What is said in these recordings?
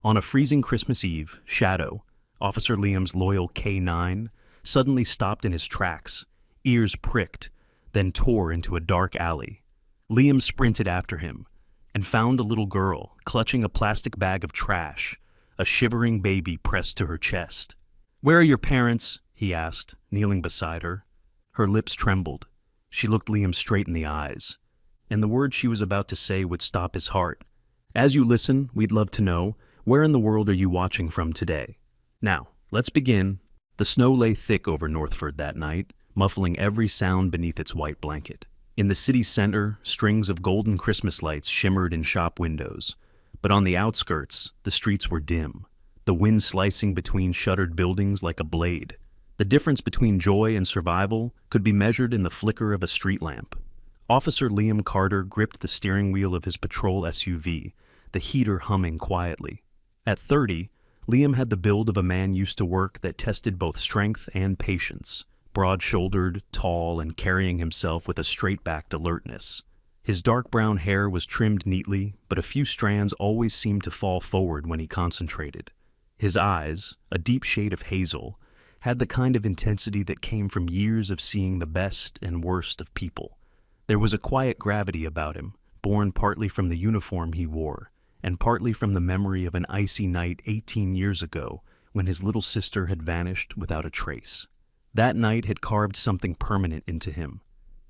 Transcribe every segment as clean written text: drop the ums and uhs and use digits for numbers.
On a freezing Christmas Eve, Shadow, Officer Liam's loyal K9, suddenly stopped in his tracks, ears pricked, then tore into a dark alley. Liam sprinted after him and found a little girl clutching a plastic bag of trash, a shivering baby pressed to her chest. "Where are your parents?" he asked, kneeling beside her. Her lips trembled. She looked Liam straight in the eyes, and the words she was about to say would stop his heart. As you listen, we'd love to know, where in the world are you watching from today? Now, let's begin. The snow lay thick over Northford that night, muffling every sound beneath its white blanket. In the city's center, strings of golden Christmas lights shimmered in shop windows, but on the outskirts, the streets were dim, the wind slicing between shuttered buildings like a blade. The difference between joy and survival could be measured in the flicker of a street lamp. Officer Liam Carter gripped the steering wheel of his patrol SUV, the heater humming quietly. At 30, Liam had the build of a man used to work that tested both strength and patience, broad-shouldered, tall, and carrying himself with a straight-backed alertness. His dark brown hair was trimmed neatly, but a few strands always seemed to fall forward when he concentrated. His eyes, a deep shade of hazel, had the kind of intensity that came from years of seeing the best and worst of people. There was a quiet gravity about him, born partly from the uniform he wore, and partly from the memory of an icy night 18 years ago when his little sister had vanished without a trace. That night had carved something permanent into him,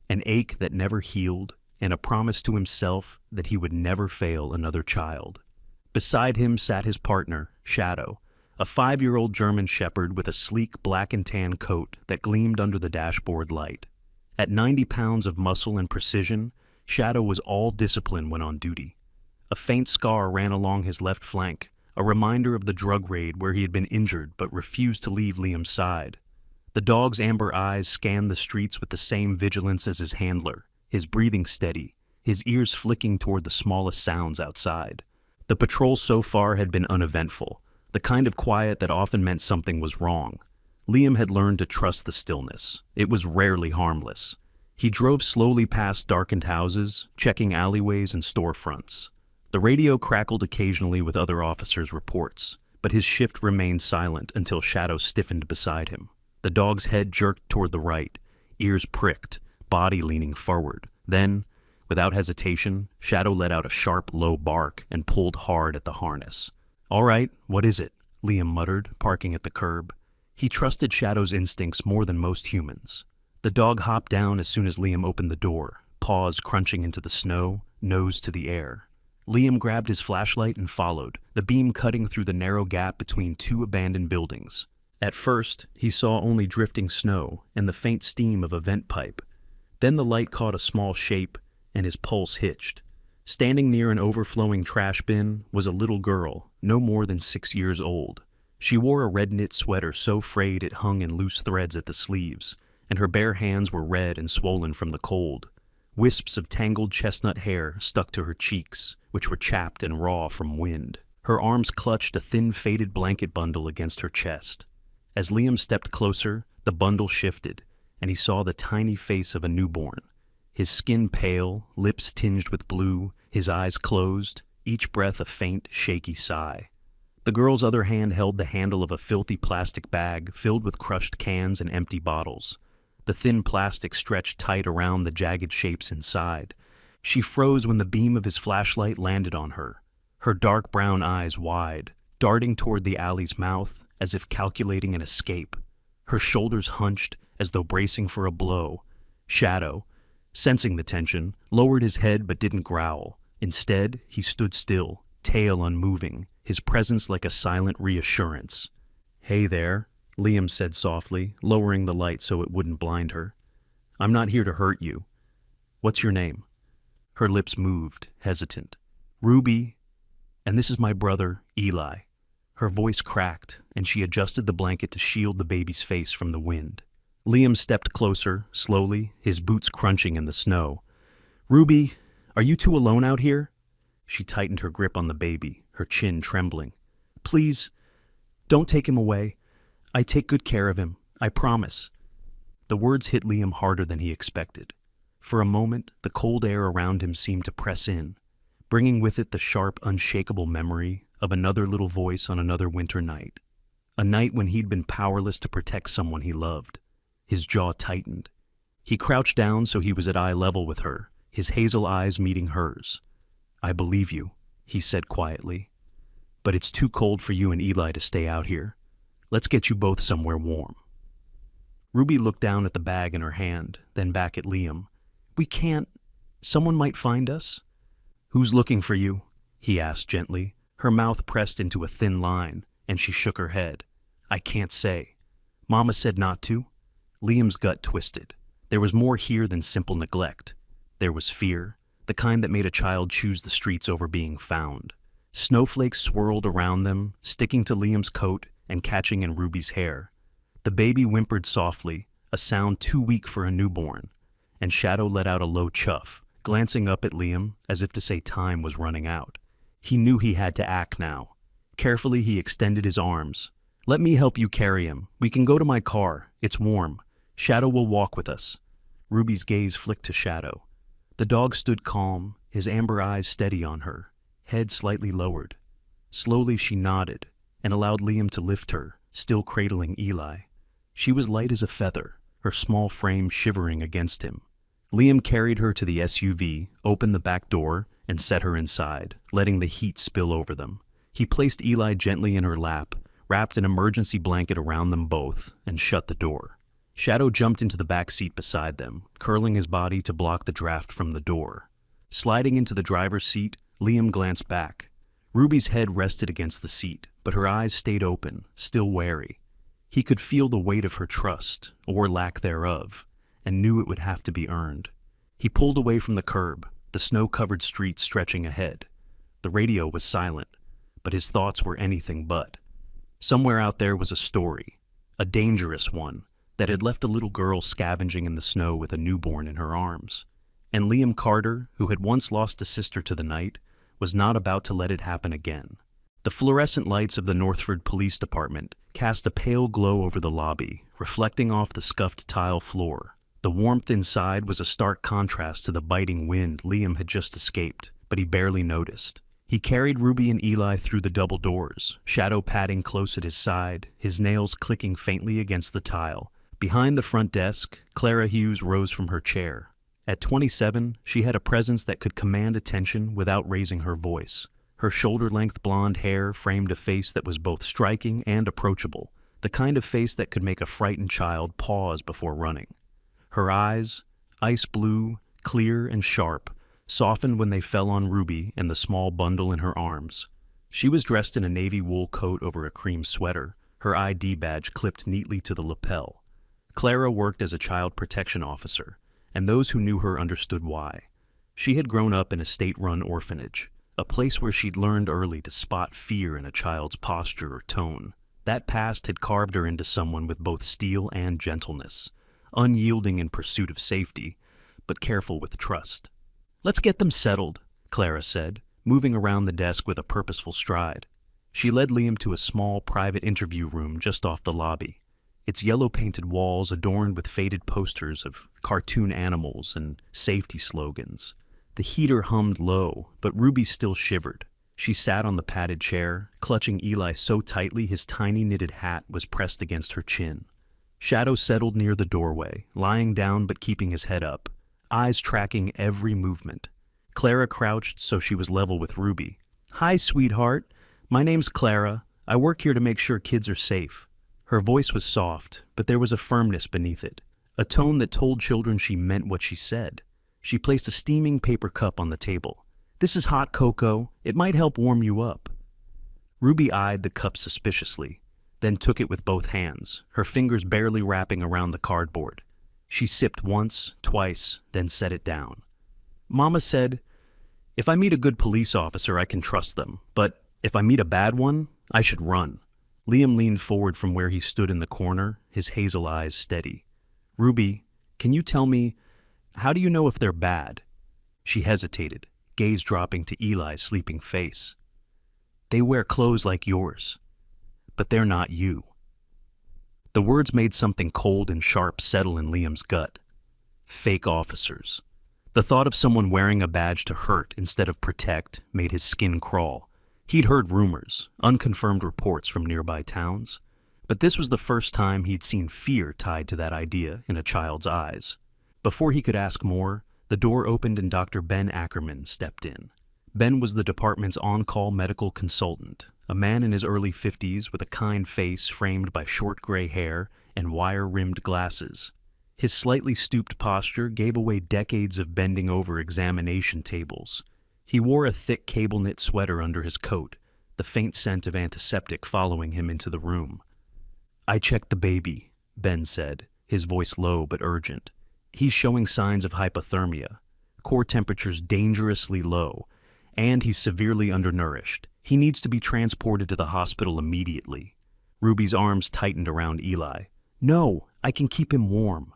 an ache that never healed, and a promise to himself that he would never fail another child. Beside him sat his partner, Shadow, a 5-year-old German shepherd with a sleek black and tan coat that gleamed under the dashboard light. At 90 pounds of muscle and precision, Shadow was all discipline when on duty. A faint scar ran along his left flank, a reminder of the drug raid where he had been injured but refused to leave Liam's side. The dog's amber eyes scanned the streets with the same vigilance as his handler, his breathing steady, his ears flicking toward the smallest sounds outside. The patrol so far had been uneventful, the kind of quiet that often meant something was wrong. Liam had learned to trust the stillness. It was rarely harmless. He drove slowly past darkened houses, checking alleyways and storefronts. The radio crackled occasionally with other officers' reports, but his shift remained silent until Shadow stiffened beside him. The dog's head jerked toward the right, ears pricked, body leaning forward. Then, without hesitation, Shadow let out a sharp, low bark and pulled hard at the harness. "All right, what is it?" Liam muttered, parking at the curb. He trusted Shadow's instincts more than most humans. The dog hopped down as soon as Liam opened the door, paws crunching into the snow, nose to the air. Liam grabbed his flashlight and followed, the beam cutting through the narrow gap between two abandoned buildings. At first, he saw only drifting snow and the faint steam of a vent pipe. Then the light caught a small shape, and his pulse hitched. Standing near an overflowing trash bin was a little girl, no more than 6 years old. She wore a red knit sweater so frayed it hung in loose threads at the sleeves, and her bare hands were red and swollen from the cold. Wisps of tangled chestnut hair stuck to her cheeks, which were chapped and raw from wind. Her arms clutched a thin faded blanket bundle against her chest. As Liam stepped closer, the bundle shifted, and he saw the tiny face of a newborn. His skin pale, lips tinged with blue, his eyes closed, each breath a faint, shaky sigh. The girl's other hand held the handle of a filthy plastic bag filled with crushed cans and empty bottles. The thin plastic stretched tight around the jagged shapes inside. She froze when the beam of his flashlight landed on her, her dark brown eyes wide, darting toward the alley's mouth as if calculating an escape. Her shoulders hunched as though bracing for a blow. Shadow, sensing the tension, lowered his head but didn't growl. Instead, he stood still, tail unmoving, his presence like a silent reassurance. "Hey there," Liam said softly, lowering the light so it wouldn't blind her. "I'm not here to hurt you. What's your name?" Her lips moved, hesitant. "Ruby, and this is my brother, Eli." Her voice cracked, and she adjusted the blanket to shield the baby's face from the wind. Liam stepped closer, slowly, his boots crunching in the snow. "Ruby, are you two alone out here?" She tightened her grip on the baby, her chin trembling. "Please, don't take him away. I take good care of him, I promise." The words hit Liam harder than he expected. For a moment, the cold air around him seemed to press in, bringing with it the sharp, unshakable memory of another little voice on another winter night. A night when he'd been powerless to protect someone he loved. His jaw tightened. He crouched down so he was at eye level with her, his hazel eyes meeting hers. "I believe you," he said quietly. "But it's too cold for you and Eli to stay out here. Let's get you both somewhere warm." Ruby looked down at the bag in her hand, then back at Liam. "We can't. Someone might find us." "Who's looking for you?" he asked gently. Her mouth pressed into a thin line, and she shook her head. "I can't say. Mama said not to." Liam's gut twisted. There was more here than simple neglect. There was fear, the kind that made a child choose the streets over being found. Snowflakes swirled around them, sticking to Liam's coat and catching in Ruby's hair. The baby whimpered softly, a sound too weak for a newborn, and Shadow let out a low chuff, glancing up at Liam as if to say time was running out. He knew he had to act now. Carefully, he extended his arms. "Let me help you carry him. We can go to my car. It's warm. Shadow will walk with us." Ruby's gaze flicked to Shadow. The dog stood calm, his amber eyes steady on her, head slightly lowered. Slowly she nodded and allowed Liam to lift her, still cradling Eli. She was light as a feather, her small frame shivering against him. Liam carried her to the SUV, opened the back door, and set her inside, letting the heat spill over them. He placed Eli gently in her lap, wrapped an emergency blanket around them both, and shut the door. Shadow jumped into the back seat beside them, curling his body to block the draft from the door. Sliding into the driver's seat, Liam glanced back. Ruby's head rested against the seat, but her eyes stayed open, still wary. He could feel the weight of her trust, or lack thereof, and knew it would have to be earned. He pulled away from the curb, the snow-covered street stretching ahead. The radio was silent, but his thoughts were anything but. Somewhere out there was a story, a dangerous one, that had left a little girl scavenging in the snow with a newborn in her arms. And Liam Carter, who had once lost a sister to the night, was not about to let it happen again. The fluorescent lights of the Northford Police Department cast a pale glow over the lobby, reflecting off the scuffed tile floor. The warmth inside was a stark contrast to the biting wind Liam had just escaped, but he barely noticed. He carried Ruby and Eli through the double doors, Shadow padding close at his side, his nails clicking faintly against the tile. Behind the front desk, Clara Hughes rose from her chair. At 27, she had a presence that could command attention without raising her voice. Her shoulder-length blonde hair framed a face that was both striking and approachable, the kind of face that could make a frightened child pause before running. Her eyes, ice blue, clear and sharp, softened when they fell on Ruby and the small bundle in her arms. She was dressed in a navy wool coat over a cream sweater, her ID badge clipped neatly to the lapel. Clara worked as a child protection officer, and those who knew her understood why. She had grown up in a state-run orphanage, a place where she'd learned early to spot fear in a child's posture or tone. That past had carved her into someone with both steel and gentleness, unyielding in pursuit of safety, but careful with trust. "Let's get them settled," Clara said, moving around the desk with a purposeful stride. She led Liam to a small private interview room just off the lobby, its yellow-painted walls adorned with faded posters of cartoon animals and safety slogans. The heater hummed low, but Ruby still shivered. She sat on the padded chair, clutching Eli so tightly his tiny knitted hat was pressed against her chin. Shadow settled near the doorway, lying down but keeping his head up, eyes tracking every movement. Clara crouched so she was level with Ruby. "Hi, sweetheart. My name's Clara. I work here to make sure kids are safe." Her voice was soft, but there was a firmness beneath it, a tone that told children she meant what she said. She placed a steaming paper cup on the table. "This is hot cocoa. It might help warm you up." Ruby eyed the cup suspiciously, then took it with both hands, her fingers barely wrapping around the cardboard. She sipped once, twice, then set it down. "Mama said, if I meet a good police officer, I can trust them, but if I meet a bad one, I should run." Liam leaned forward from where he stood in the corner, his hazel eyes steady. "Ruby, can you tell me, how do you know if they're bad?" She hesitated, gaze dropping to Eli's sleeping face. "They wear clothes like yours, but they're not you." The words made something cold and sharp settle in Liam's gut. Fake officers. The thought of someone wearing a badge to hurt instead of protect made his skin crawl. He'd heard rumors, unconfirmed reports from nearby towns, but this was the first time he'd seen fear tied to that idea in a child's eyes. Before he could ask more, the door opened and Dr. Ben Ackerman stepped in. Ben was the department's on-call medical consultant, a man in his early 50s with a kind face framed by short gray hair and wire-rimmed glasses. His slightly stooped posture gave away decades of bending over examination tables. He wore a thick cable-knit sweater under his coat, the faint scent of antiseptic following him into the room. "I checked the baby," Ben said, his voice low but urgent. "He's showing signs of hypothermia, core temperatures dangerously low, and he's severely undernourished. He needs to be transported to the hospital immediately." Ruby's arms tightened around Eli. "No, I can keep him warm."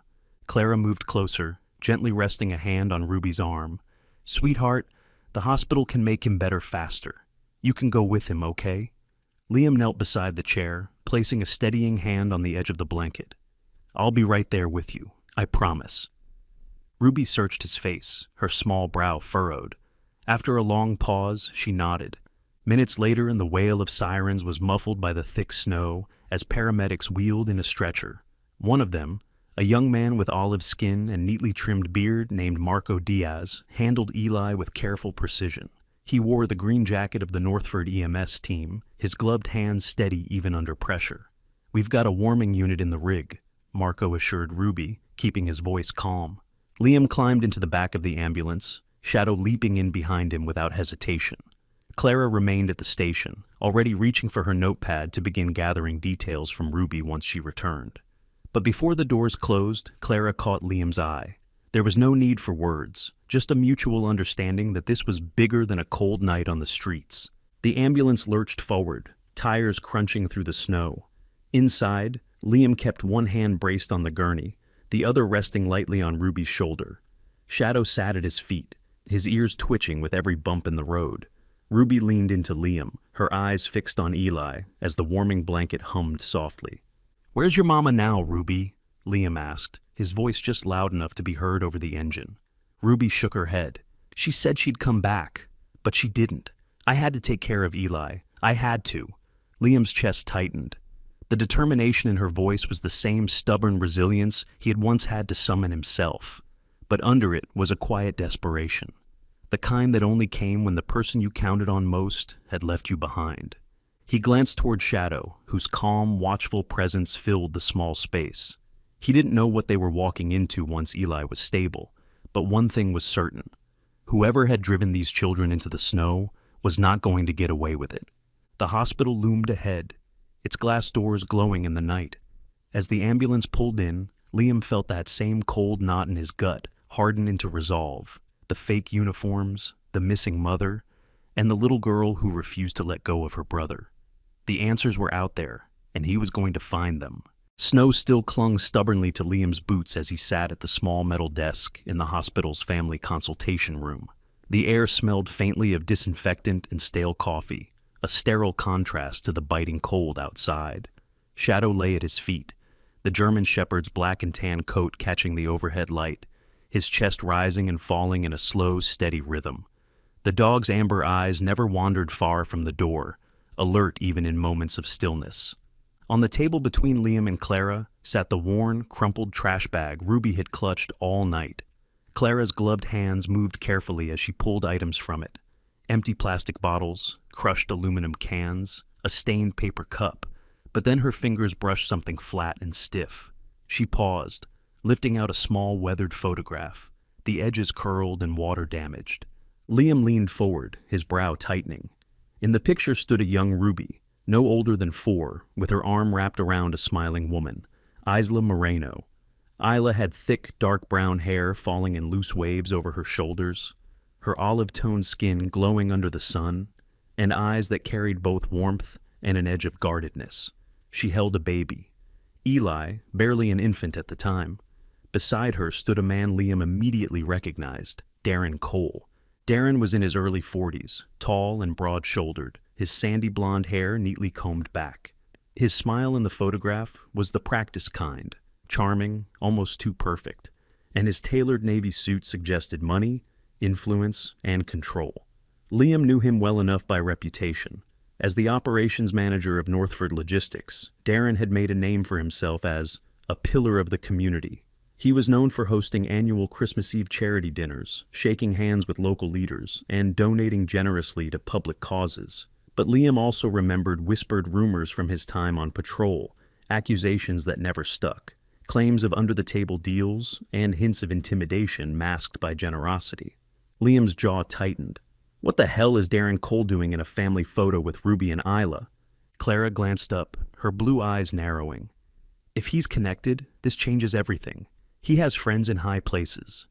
Clara moved closer, gently resting a hand on Ruby's arm. "Sweetheart, the hospital can make him better faster. You can go with him, okay?" Liam knelt beside the chair, placing a steadying hand on the edge of the blanket. "I'll be right there with you, I promise." Ruby searched his face, her small brow furrowed. After a long pause, she nodded. Minutes later, and the wail of sirens was muffled by the thick snow as paramedics wheeled in a stretcher. One of them, a young man with olive skin and neatly trimmed beard named Marco Diaz, handled Eli with careful precision. He wore the green jacket of the Northford EMS team, his gloved hands steady even under pressure. "We've got a warming unit in the rig," Marco assured Ruby, keeping his voice calm. Liam climbed into the back of the ambulance, Shadow leaping in behind him without hesitation. Clara remained at the station, already reaching for her notepad to begin gathering details from Ruby once she returned. But before the doors closed, Clara caught Liam's eye. There was no need for words, just a mutual understanding that this was bigger than a cold night on the streets. The ambulance lurched forward, tires crunching through the snow. Inside, Liam kept one hand braced on the gurney, the other resting lightly on Ruby's shoulder. Shadow sat at his feet, his ears twitching with every bump in the road. Ruby leaned into Liam, her eyes fixed on Eli as the warming blanket hummed softly. "Where's your mama now, Ruby?" Liam asked, his voice just loud enough to be heard over the engine. Ruby shook her head. "She said she'd come back, but she didn't. I had to take care of Eli. I had to." Liam's chest tightened. The determination in her voice was the same stubborn resilience he had once had to summon himself. But under it was a quiet desperation, the kind that only came when the person you counted on most had left you behind. He glanced toward Shadow, whose calm, watchful presence filled the small space. He didn't know what they were walking into once Eli was stable, but one thing was certain. Whoever had driven these children into the snow was not going to get away with it. The hospital loomed ahead, its glass doors glowing in the night. As the ambulance pulled in, Liam felt that same cold knot in his gut harden into resolve. The fake uniforms, the missing mother, and the little girl who refused to let go of her brother. The answers were out there, and he was going to find them. Snow still clung stubbornly to Liam's boots as he sat at the small metal desk in the hospital's family consultation room. The air smelled faintly of disinfectant and stale coffee, a sterile contrast to the biting cold outside. Shadow lay at his feet, the German shepherd's black and tan coat catching the overhead light, his chest rising and falling in a slow, steady rhythm. The dog's amber eyes never wandered far from the door, alert even in moments of stillness. On the table between Liam and Clara sat the worn, crumpled trash bag Ruby had clutched all night. Clara's gloved hands moved carefully as she pulled items from it. Empty plastic bottles, crushed aluminum cans, a stained paper cup, but then her fingers brushed something flat and stiff. She paused, lifting out a small weathered photograph, the edges curled and water-damaged. Liam leaned forward, his brow tightening. In the picture stood a young Ruby, no older than 4, with her arm wrapped around a smiling woman, Isla Moreno. Isla had thick, dark brown hair falling in loose waves over her shoulders, her olive-toned skin glowing under the sun, and eyes that carried both warmth and an edge of guardedness. She held a baby, Eli, barely an infant at the time. Beside her stood a man Liam immediately recognized, Darren Cole. Darren was in his early 40s, tall and broad-shouldered, his sandy blonde hair neatly combed back. His smile in the photograph was the practiced kind, charming, almost too perfect, and his tailored navy suit suggested money, influence, and control. Liam knew him well enough by reputation. As the operations manager of Northford Logistics, Darren had made a name for himself as a pillar of the community. He was known for hosting annual Christmas Eve charity dinners, shaking hands with local leaders, and donating generously to public causes. But Liam also remembered whispered rumors from his time on patrol, accusations that never stuck, claims of under-the-table deals, and hints of intimidation masked by generosity. Liam's jaw tightened. What the hell is Darren Cole doing in a family photo with Ruby and Isla? Clara glanced up, her blue eyes narrowing. If he's connected, this changes everything. He has friends in high places.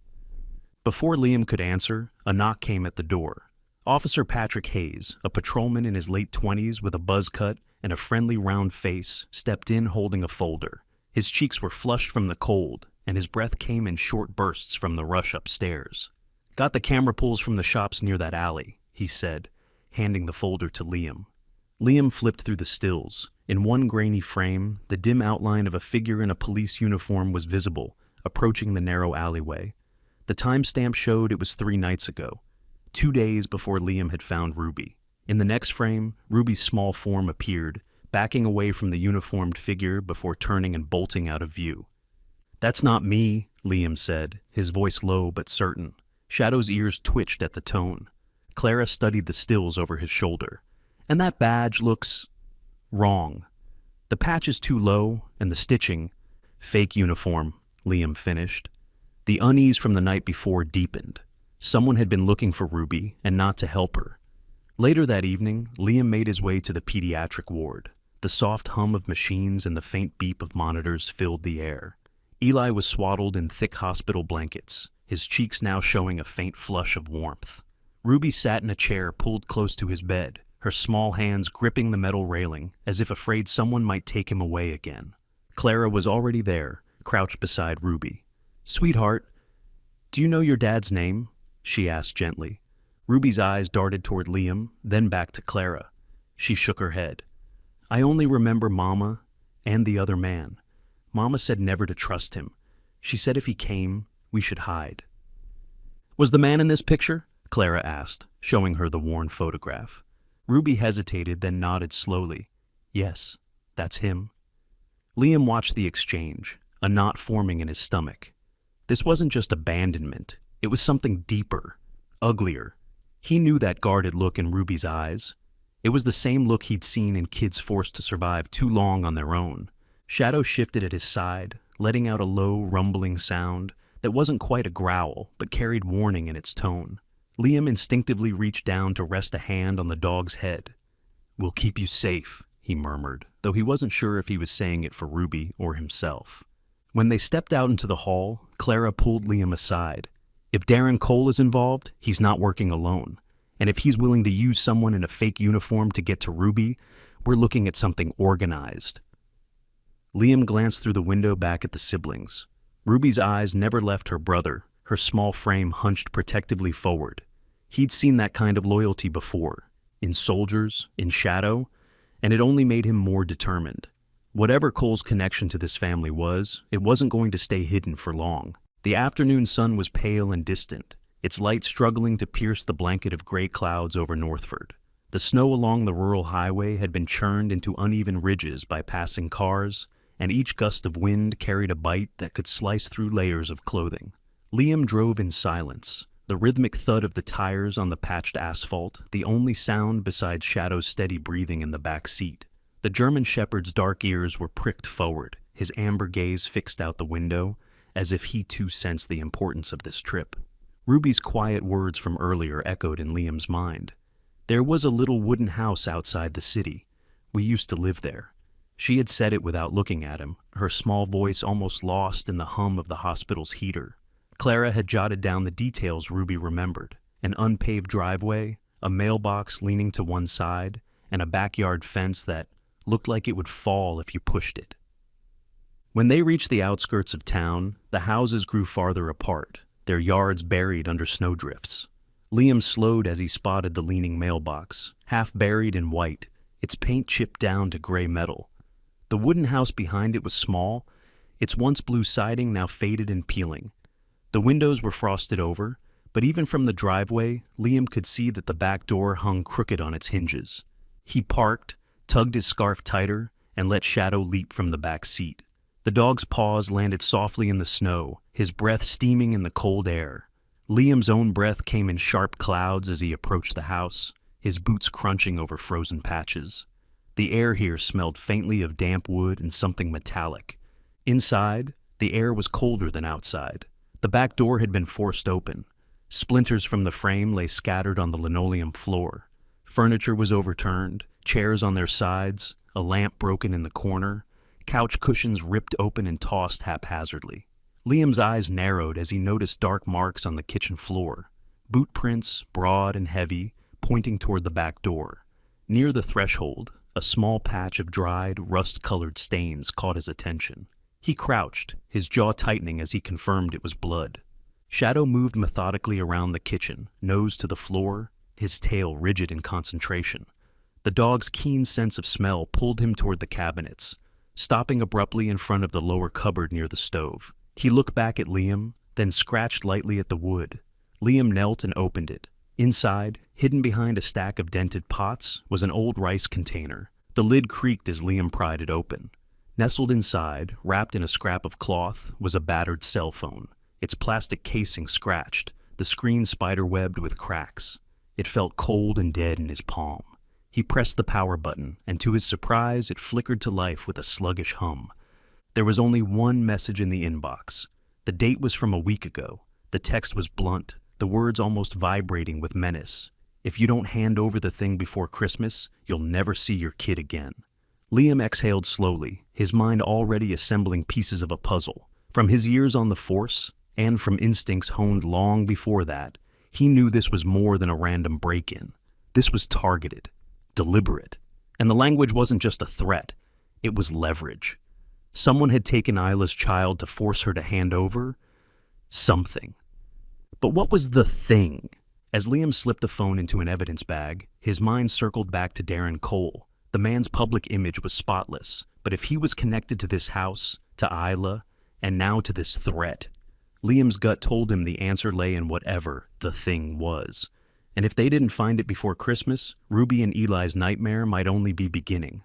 Before Liam could answer, a knock came at the door. Officer Patrick Hayes, a patrolman in his late 20s with a buzz cut and a friendly round face, stepped in holding a folder. His cheeks were flushed from the cold, and his breath came in short bursts from the rush upstairs. "Got the camera pulls from the shops near that alley," he said, handing the folder to Liam. Liam flipped through the stills. In one grainy frame, the dim outline of a figure in a police uniform was visible, approaching the narrow alleyway. The timestamp showed it was 3 nights ago, 2 days before Liam had found Ruby. In the next frame, Ruby's small form appeared, backing away from the uniformed figure before turning and bolting out of view. "That's not me," Liam said, his voice low but certain. Shadow's ears twitched at the tone. Clara studied the stills over his shoulder. "And that badge looks wrong. The patch is too low, and the stitching—" "Fake uniform," Liam finished. The unease from the night before deepened. Someone had been looking for Ruby, and not to help her. Later that evening, Liam made his way to the pediatric ward. The soft hum of machines and the faint beep of monitors filled the air. Eli was swaddled in thick hospital blankets, his cheeks now showing a faint flush of warmth. Ruby sat in a chair pulled close to his bed, her small hands gripping the metal railing, as if afraid someone might take him away again. Clara was already there, crouched beside Ruby. "Sweetheart, do you know your dad's name?" she asked gently. Ruby's eyes darted toward Liam, then back to Clara. She shook her head. "I only remember Mama and the other man. Mama said never to trust him. She said if he came, we should hide." "Was the man in this picture?" Clara asked, showing her the worn photograph. Ruby hesitated, then nodded slowly. "Yes, that's him." Liam watched the exchange, a knot forming in his stomach. This wasn't just abandonment. It was something deeper, uglier. He knew that guarded look in Ruby's eyes. It was the same look he'd seen in kids forced to survive too long on their own. Shadow shifted at his side, letting out a low, rumbling sound that wasn't quite a growl, but carried warning in its tone. Liam instinctively reached down to rest a hand on the dog's head. "We'll keep you safe," he murmured, though he wasn't sure if he was saying it for Ruby or himself. When they stepped out into the hall, Clara pulled Liam aside. "If Darren Cole is involved, he's not working alone. And if he's willing to use someone in a fake uniform to get to Ruby, we're looking at something organized." Liam glanced through the window back at the siblings. Ruby's eyes never left her brother, her small frame hunched protectively forward. He'd seen that kind of loyalty before, in soldiers, in Shadow, and it only made him more determined. Whatever Cole's connection to this family was, it wasn't going to stay hidden for long. The afternoon sun was pale and distant, its light struggling to pierce the blanket of gray clouds over Northford. The snow along the rural highway had been churned into uneven ridges by passing cars, and each gust of wind carried a bite that could slice through layers of clothing. Liam drove in silence, the rhythmic thud of the tires on the patched asphalt, the only sound besides Shadow's steady breathing in the back seat. The German shepherd's dark ears were pricked forward, his amber gaze fixed out the window, as if he too sensed the importance of this trip. Ruby's quiet words from earlier echoed in Liam's mind. "There was a little wooden house outside the city. We used to live there." She had said it without looking at him, her small voice almost lost in the hum of the hospital's heater. Clara had jotted down the details Ruby remembered: an unpaved driveway, a mailbox leaning to one side, and a backyard fence that looked like it would fall if you pushed it. When they reached the outskirts of town, the houses grew farther apart, their yards buried under snowdrifts. Liam slowed as he spotted the leaning mailbox, half buried in white, its paint chipped down to gray metal. The wooden house behind it was small, its once blue siding now faded and peeling. The windows were frosted over, But even from the driveway, Liam could see that the back door hung crooked on its hinges. He parked, tugged his scarf tighter, and let Shadow leap from the back seat. The dog's paws landed softly in the snow, his breath steaming in the cold air. Liam's own breath came in sharp clouds as he approached the house, his boots crunching over frozen patches. The air here smelled faintly of damp wood and something metallic. Inside, the air was colder than outside. The back door had been forced open. Splinters from the frame lay scattered on the linoleum floor. Furniture was overturned, chairs on their sides, a lamp broken in the corner, couch cushions ripped open and tossed haphazardly. Liam's eyes narrowed as he noticed dark marks on the kitchen floor, boot prints, broad and heavy, pointing toward the back door. Near the threshold, a small patch of dried, rust-colored stains caught his attention. He crouched, his jaw tightening as he confirmed it was blood. Shadow moved methodically around the kitchen, nose to the floor, his tail rigid in concentration. The dog's keen sense of smell pulled him toward the cabinets, stopping abruptly in front of the lower cupboard near the stove. He looked back at Liam, then scratched lightly at the wood. Liam knelt and opened it. Inside, hidden behind a stack of dented pots, was an old rice container. The lid creaked as Liam pried it open. Nestled inside, wrapped in a scrap of cloth, was a battered cell phone, its plastic casing scratched, the screen spider-webbed with cracks. It felt cold and dead in his palm. He pressed the power button, and to his surprise, it flickered to life with a sluggish hum. There was only one message in the inbox. The date was from a week ago. The text was blunt, the words almost vibrating with menace. If you don't hand over the thing before Christmas, you'll never see your kid again. Liam exhaled slowly, his mind already assembling pieces of a puzzle. From his years on the force, and from instincts honed long before that, he knew this was more than a random break-in. This was targeted, deliberate. And the language wasn't just a threat, it was leverage. Someone had taken Isla's child to force her to hand over something. But what was the thing? As Liam slipped the phone into an evidence bag, his mind circled back to Darren Cole. The man's public image was spotless, but if he was connected to this house, to Isla, and now to this threat, Liam's gut told him the answer lay in whatever the thing was. And if they didn't find it before Christmas, Ruby and Eli's nightmare might only be beginning.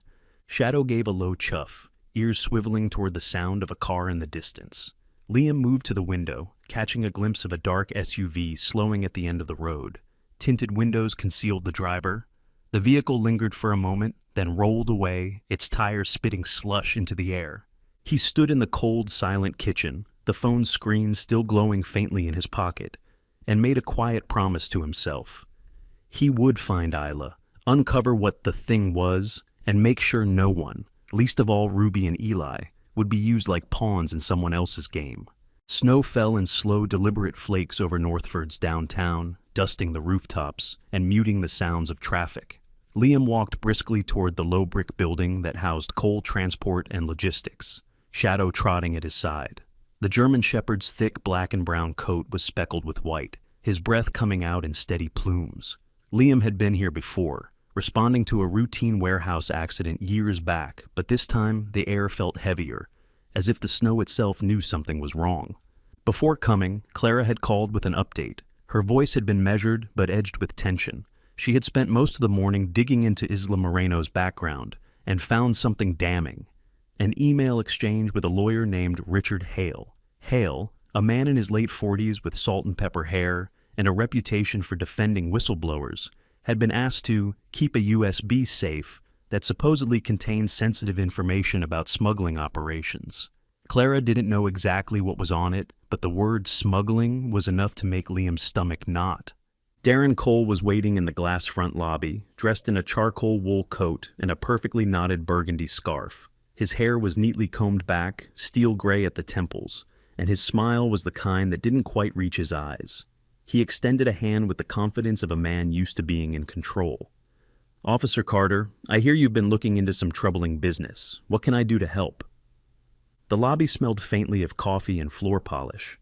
Shadow gave a low chuff, ears swiveling toward the sound of a car in the distance. Liam moved to the window, catching a glimpse of a dark SUV slowing at the end of the road. Tinted windows concealed the driver. The vehicle lingered for a moment, then rolled away, its tires spitting slush into the air. He stood in the cold, silent kitchen, the phone screen still glowing faintly in his pocket, and made a quiet promise to himself. He would find Isla, uncover what the thing was, and make sure no one, least of all Ruby and Eli, would be used like pawns in someone else's game. Snow fell in slow, deliberate flakes over Northford's downtown, dusting the rooftops and muting the sounds of traffic. Liam walked briskly toward the low brick building that housed coal transport and logistics, Shadow trotting at his side. The German Shepherd's thick black and brown coat was speckled with white, his breath coming out in steady plumes. Liam had been here before, responding to a routine warehouse accident years back, but this time the air felt heavier, as if the snow itself knew something was wrong. Before coming, Clara had called with an update. Her voice had been measured but edged with tension. She had spent most of the morning digging into Isla Moreno's background and found something damning. An email exchange with a lawyer named Richard Hale. Hale, a man in his late 40s with salt and pepper hair and a reputation for defending whistleblowers, had been asked to keep a USB safe that supposedly contained sensitive information about smuggling operations. Clara didn't know exactly what was on it, but the word smuggling was enough to make Liam's stomach knot. Darren Cole was waiting in the glass front lobby, dressed in a charcoal wool coat and a perfectly knotted burgundy scarf. His hair was neatly combed back, steel gray at the temples, and his smile was the kind that didn't quite reach his eyes. He extended a hand with the confidence of a man used to being in control. "Officer Carter, I hear you've been looking into some troubling business. What can I do to help?" The lobby smelled faintly of coffee and floor polish.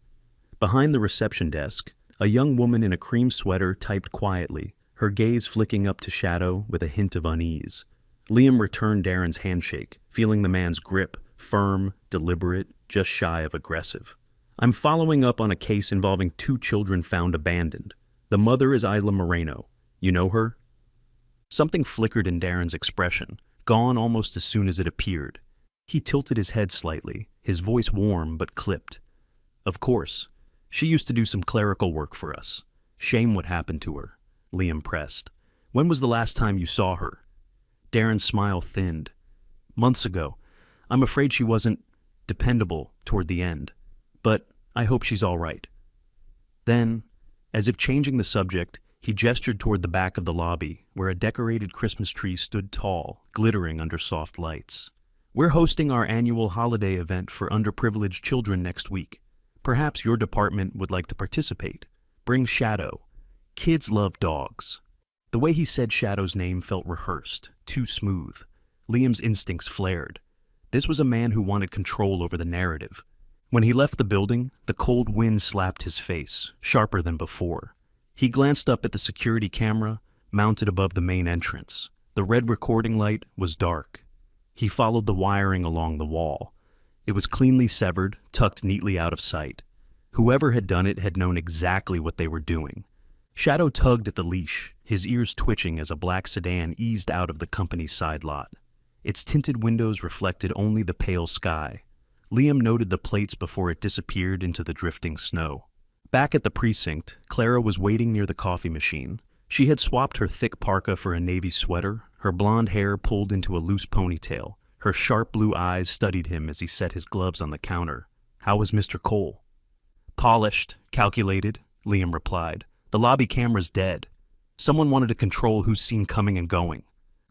Behind the reception desk, a young woman in a cream sweater typed quietly, her gaze flicking up to Shadow with a hint of unease. Liam returned Darren's handshake, feeling the man's grip, firm, deliberate, just shy of aggressive. I'm following up on a case involving two children found abandoned. The mother is Isla Moreno. You know her?" Something flickered in Darren's expression, gone almost as soon as it appeared. He tilted his head slightly, his voice warm but clipped. "Of course. She used to do some clerical work for us. Shame what happened to her," Liam pressed. "When was the last time you saw her?" Darren's smile thinned. "Months ago. I'm afraid she wasn't dependable toward the end. But I hope she's all right." Then, as if changing the subject, he gestured toward the back of the lobby, where a decorated Christmas tree stood tall, glittering under soft lights. "We're hosting our annual holiday event for underprivileged children next week. Perhaps your department would like to participate. Bring Shadow. Kids love dogs." The way he said Shadow's name felt rehearsed, too smooth. Liam's instincts flared. This was a man who wanted control over the narrative. When he left the building, the cold wind slapped his face, sharper than before. He glanced up at the security camera, mounted above the main entrance. The red recording light was dark. He followed the wiring along the wall. It was cleanly severed, tucked neatly out of sight. Whoever had done it had known exactly what they were doing. Shadow tugged at the leash, his ears twitching as a black sedan eased out of the company's side lot. Its tinted windows reflected only the pale sky. Liam noted the plates before it disappeared into the drifting snow. Back at the precinct, Clara was waiting near the coffee machine. She had swapped her thick parka for a navy sweater, her blonde hair pulled into a loose ponytail. Her sharp blue eyes studied him as he set his gloves on the counter. "How was Mr. Cole?" "Polished, calculated," Liam replied. "The lobby camera's dead. Someone wanted to control who's seen coming and going."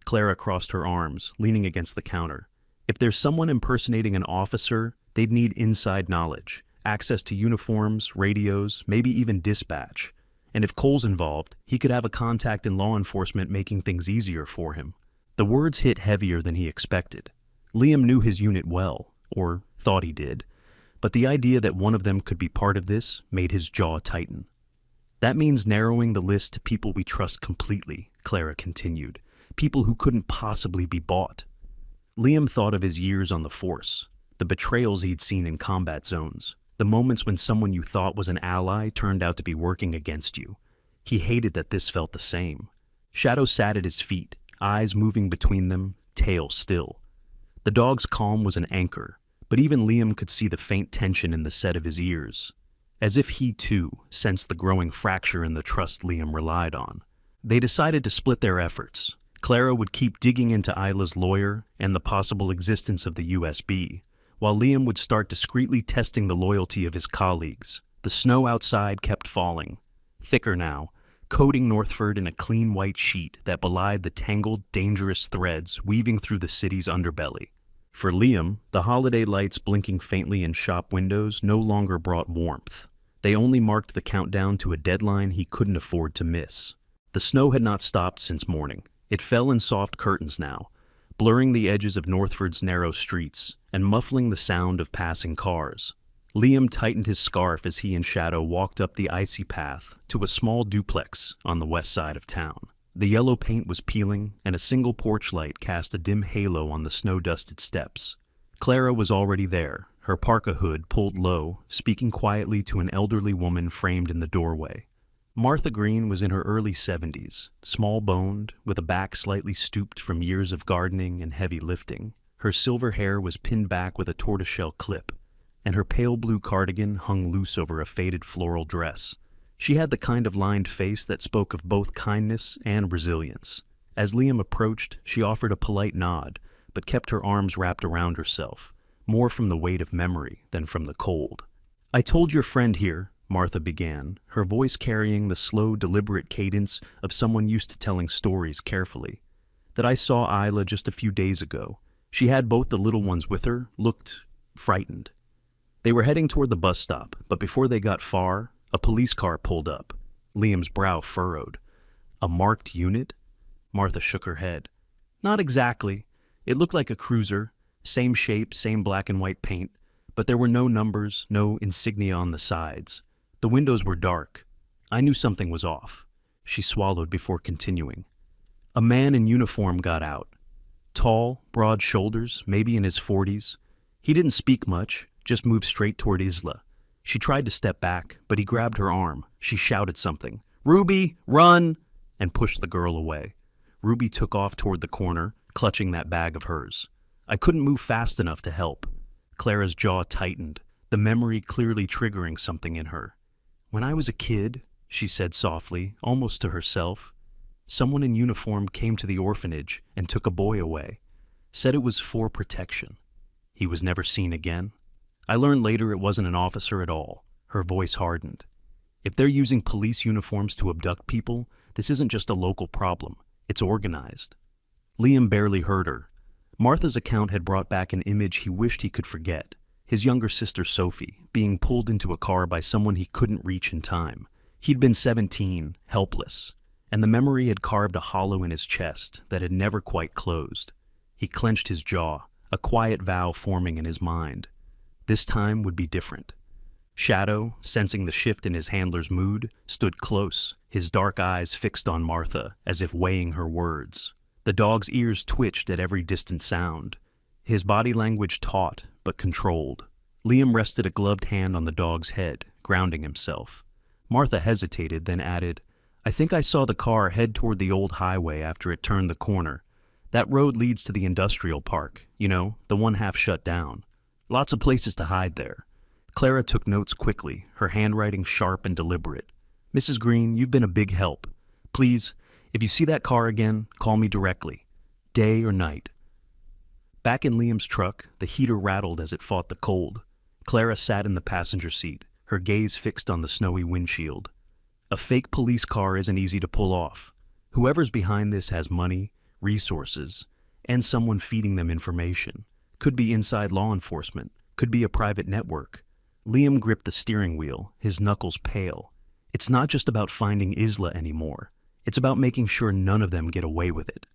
Clara crossed her arms, leaning against the counter. If there's someone impersonating an officer, they'd need inside knowledge, access to uniforms, radios, maybe even dispatch. And if Cole's involved, he could have a contact in law enforcement making things easier for him. The words hit heavier than he expected. Liam knew his unit well, or thought he did, but the idea that one of them could be part of this made his jaw tighten. "That means narrowing the list to people we trust completely," Clara continued. "People who couldn't possibly be bought." Liam thought of his years on the force, the betrayals he'd seen in combat zones, the moments when someone you thought was an ally turned out to be working against you. He hated that this felt the same. Shadow sat at his feet, eyes moving between them, tail still. The dog's calm was an anchor, but even Liam could see the faint tension in the set of his ears, as if he too sensed the growing fracture in the trust Liam relied on. They decided to split their efforts. Clara would keep digging into Isla's lawyer and the possible existence of the USB, while Liam would start discreetly testing the loyalty of his colleagues. The snow outside kept falling, thicker now, coating Northford in a clean white sheet that belied the tangled, dangerous threads weaving through the city's underbelly. For Liam, the holiday lights blinking faintly in shop windows no longer brought warmth. They only marked the countdown to a deadline he couldn't afford to miss. The snow had not stopped since morning. It fell in soft curtains now, blurring the edges of Northford's narrow streets and muffling the sound of passing cars. Liam tightened his scarf as he and Shadow walked up the icy path to a small duplex on the west side of town. The yellow paint was peeling, and a single porch light cast a dim halo on the snow-dusted steps. Clara was already there, her parka hood pulled low, speaking quietly to an elderly woman framed in the doorway. Martha Green was in her early 70s, small-boned, with a back slightly stooped from years of gardening and heavy lifting. Her silver hair was pinned back with a tortoiseshell clip, and her pale blue cardigan hung loose over a faded floral dress. She had the kind of lined face that spoke of both kindness and resilience. As Liam approached, she offered a polite nod, but kept her arms wrapped around herself, more from the weight of memory than from the cold. "I told your friend here," Martha began, her voice carrying the slow, deliberate cadence of someone used to telling stories carefully, "that I saw Isla just a few days ago. She had both the little ones with her, looked frightened." They were heading toward the bus stop, but before they got far, a police car pulled up. Liam's brow furrowed. "A marked unit?" Martha shook her head. "Not exactly. It looked like a cruiser, same shape, same black and white paint, but there were no numbers, no insignia on the sides. The windows were dark. I knew something was off." She swallowed before continuing. "A man in uniform got out. Tall, broad shoulders, maybe in his 40s. He didn't speak much, just moved straight toward Isla. She tried to step back, but he grabbed her arm. She shouted something, "Ruby, run!" and pushed the girl away. Ruby took off toward the corner, clutching that bag of hers. I couldn't move fast enough to help. Clara's jaw tightened, the memory clearly triggering something in her. "When I was a kid," she said softly, almost to herself, "someone in uniform came to the orphanage and took a boy away. Said it was for protection. He was never seen again. I learned later it wasn't an officer at all." Her voice hardened. "If they're using police uniforms to abduct people, this isn't just a local problem. It's organized." Liam barely heard her. Martha's account had brought back an image he wished he could forget. His younger sister Sophie, being pulled into a car by someone he couldn't reach in time. He'd been 17, helpless, and the memory had carved a hollow in his chest that had never quite closed. He clenched his jaw, a quiet vow forming in his mind. This time would be different. Shadow, sensing the shift in his handler's mood, stood close, his dark eyes fixed on Martha, as if weighing her words. The dog's ears twitched at every distant sound. His body language taut, but controlled. Liam rested a gloved hand on the dog's head, grounding himself. Martha hesitated, then added, "I think I saw the car head toward the old highway after it turned the corner. That road leads to the industrial park, you know, the one half shut down. Lots of places to hide there." Clara took notes quickly, her handwriting sharp and deliberate. "Mrs. Green, you've been a big help. Please, if you see that car again, call me directly. Day or night." Back in Liam's truck, the heater rattled as it fought the cold. Clara sat in the passenger seat, her gaze fixed on the snowy windshield. A fake police car isn't easy to pull off. Whoever's behind this has money, resources, and someone feeding them information. Could be inside law enforcement, could be a private network. Liam gripped the steering wheel, his knuckles pale. It's not just about finding Isla anymore. It's about making sure none of them get away with it.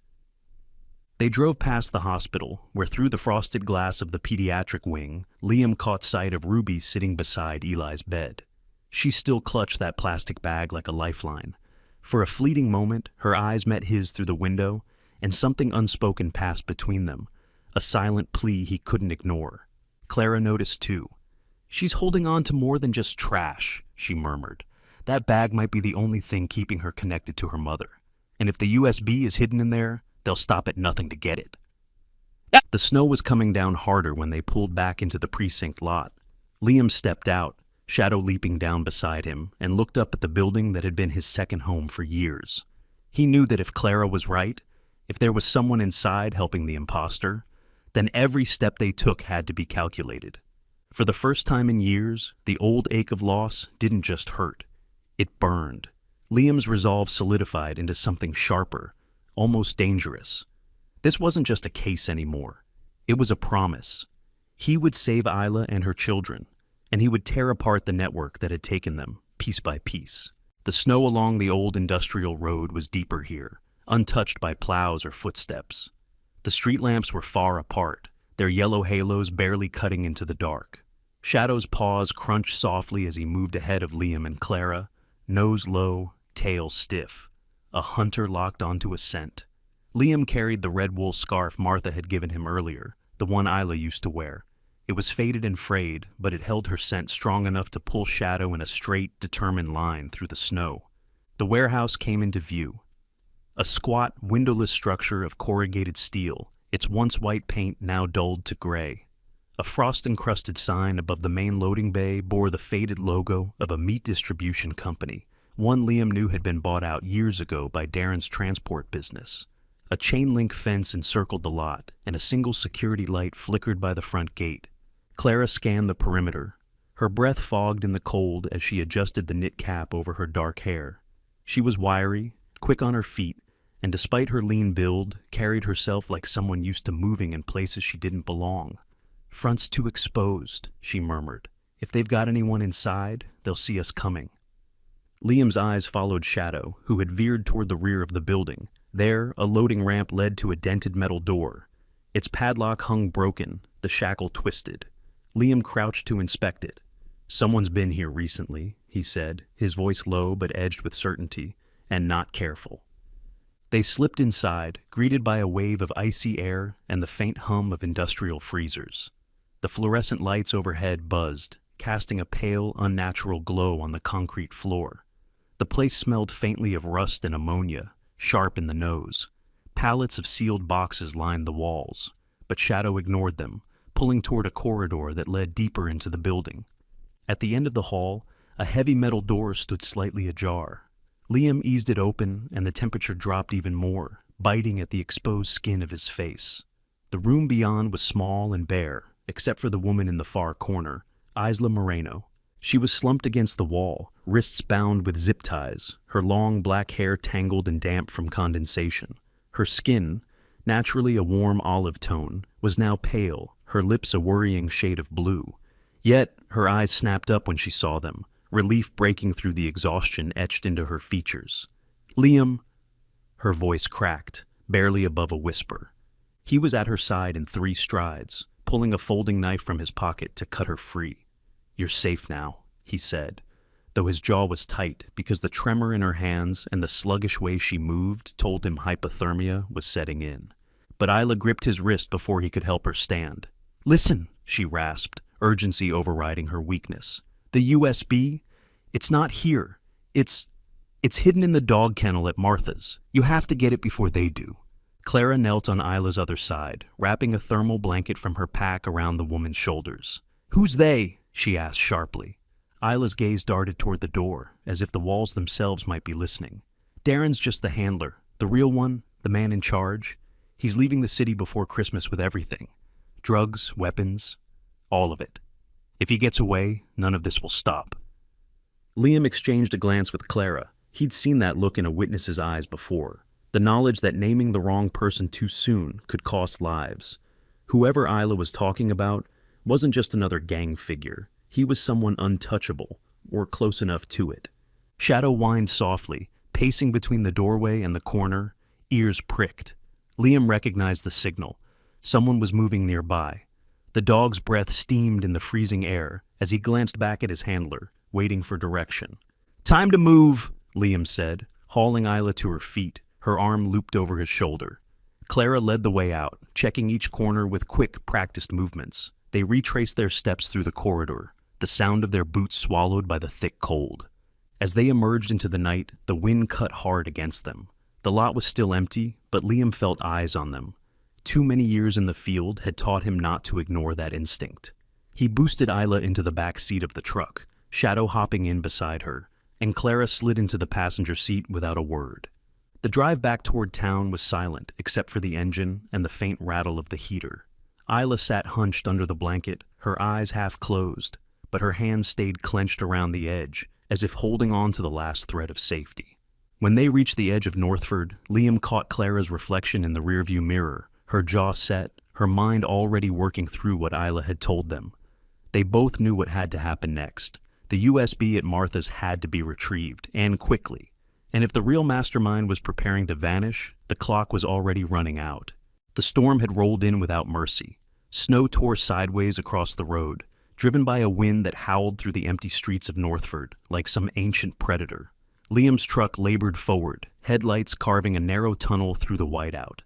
They drove past the hospital, where through the frosted glass of the pediatric wing, Liam caught sight of Ruby sitting beside Eli's bed. She still clutched that plastic bag like a lifeline. For a fleeting moment, her eyes met his through the window, and something unspoken passed between them, a silent plea he couldn't ignore. Clara noticed too. "She's holding on to more than just trash," she murmured. "That bag might be the only thing keeping her connected to her mother. And if the USB is hidden in there, they'll stop at nothing to get it." The snow was coming down harder when they pulled back into the precinct lot. Liam stepped out, Shadow leaping down beside him, and looked up at the building that had been his second home for years. He knew that if Clara was right, if there was someone inside helping the imposter, then every step they took had to be calculated. For the first time in years, the old ache of loss didn't just hurt. It burned. Liam's resolve solidified into something sharper, almost dangerous. This wasn't just a case anymore. It was a promise. He would save Isla and her children, and he would tear apart the network that had taken them, piece by piece. The snow along the old industrial road was deeper here, untouched by plows or footsteps. The street lamps were far apart, their yellow halos barely cutting into the dark. Shadow's paws crunched softly as he moved ahead of Liam and Clara, nose low, tail stiff. A hunter locked onto a scent. Liam carried the red wool scarf Martha had given him earlier, the one Isla used to wear. It was faded and frayed, but it held her scent strong enough to pull Shadow in a straight, determined line through the snow. The warehouse came into view. A squat, windowless structure of corrugated steel, its once white paint now dulled to gray. A frost-encrusted sign above the main loading bay bore the faded logo of a meat distribution company, one Liam knew had been bought out years ago by Darren's transport business. A chain-link fence encircled the lot, and a single security light flickered by the front gate. Clara scanned the perimeter. Her breath fogged in the cold as she adjusted the knit cap over her dark hair. She was wiry, quick on her feet, and despite her lean build, carried herself like someone used to moving in places she didn't belong. "Front's too exposed," she murmured. "If they've got anyone inside, they'll see us coming." Liam's eyes followed Shadow, who had veered toward the rear of the building. There, a loading ramp led to a dented metal door. Its padlock hung broken, the shackle twisted. Liam crouched to inspect it. "Someone's been here recently," he said, his voice low but edged with certainty, "and not careful." They slipped inside, greeted by a wave of icy air and the faint hum of industrial freezers. The fluorescent lights overhead buzzed, casting a pale, unnatural glow on the concrete floor. The place smelled faintly of rust and ammonia, sharp in the nose. Pallets of sealed boxes lined the walls, but Shadow ignored them, pulling toward a corridor that led deeper into the building. At the end of the hall, a heavy metal door stood slightly ajar. Liam eased it open, and the temperature dropped even more, biting at the exposed skin of his face. The room beyond was small and bare, except for the woman in the far corner, Isla Moreno. She was slumped against the wall, wrists bound with zip ties, her long black hair tangled and damp from condensation. Her skin, naturally a warm olive tone, was now pale, her lips a worrying shade of blue. Yet her eyes snapped up when she saw them, relief breaking through the exhaustion etched into her features. "Liam," her voice cracked, barely above a whisper. He was at her side in 3 strides, pulling a folding knife from his pocket to cut her free. "You're safe now," he said, though his jaw was tight because the tremor in her hands and the sluggish way she moved told him hypothermia was setting in. But Isla gripped his wrist before he could help her stand. "Listen," she rasped, urgency overriding her weakness. "The USB? It's not here. It's hidden in the dog kennel at Martha's. You have to get it before they do." Clara knelt on Isla's other side, wrapping a thermal blanket from her pack around the woman's shoulders. "Who's they?" she asked sharply. Isla's gaze darted toward the door, as if the walls themselves might be listening. "Darren's just the handler. The real one, the man in charge. He's leaving the city before Christmas with everything. Drugs, weapons, all of it. If he gets away, none of this will stop." Liam exchanged a glance with Clara. He'd seen that look in a witness's eyes before. The knowledge that naming the wrong person too soon could cost lives. Whoever Isla was talking about wasn't just another gang figure. He was someone untouchable, or close enough to it. Shadow whined softly, pacing between the doorway and the corner, ears pricked. Liam recognized the signal. Someone was moving nearby. The dog's breath steamed in the freezing air as he glanced back at his handler, waiting for direction. "Time to move," Liam said, hauling Isla to her feet, her arm looped over his shoulder. Clara led the way out, checking each corner with quick, practiced movements. They retraced their steps through the corridor, the sound of their boots swallowed by the thick cold. As they emerged into the night, the wind cut hard against them. The lot was still empty, but Liam felt eyes on them. Too many years in the field had taught him not to ignore that instinct. He boosted Isla into the back seat of the truck, Shadow hopping in beside her, and Clara slid into the passenger seat without a word. The drive back toward town was silent except for the engine and the faint rattle of the heater. Isla sat hunched under the blanket, her eyes half closed, but her hands stayed clenched around the edge, as if holding on to the last thread of safety. When they reached the edge of Northford, Liam caught Clara's reflection in the rearview mirror, her jaw set, her mind already working through what Isla had told them. They both knew what had to happen next. The USB at Martha's had to be retrieved, and quickly. And if the real mastermind was preparing to vanish, the clock was already running out. The storm had rolled in without mercy. Snow tore sideways across the road, driven by a wind that howled through the empty streets of Northford like some ancient predator. Liam's truck labored forward, headlights carving a narrow tunnel through the whiteout.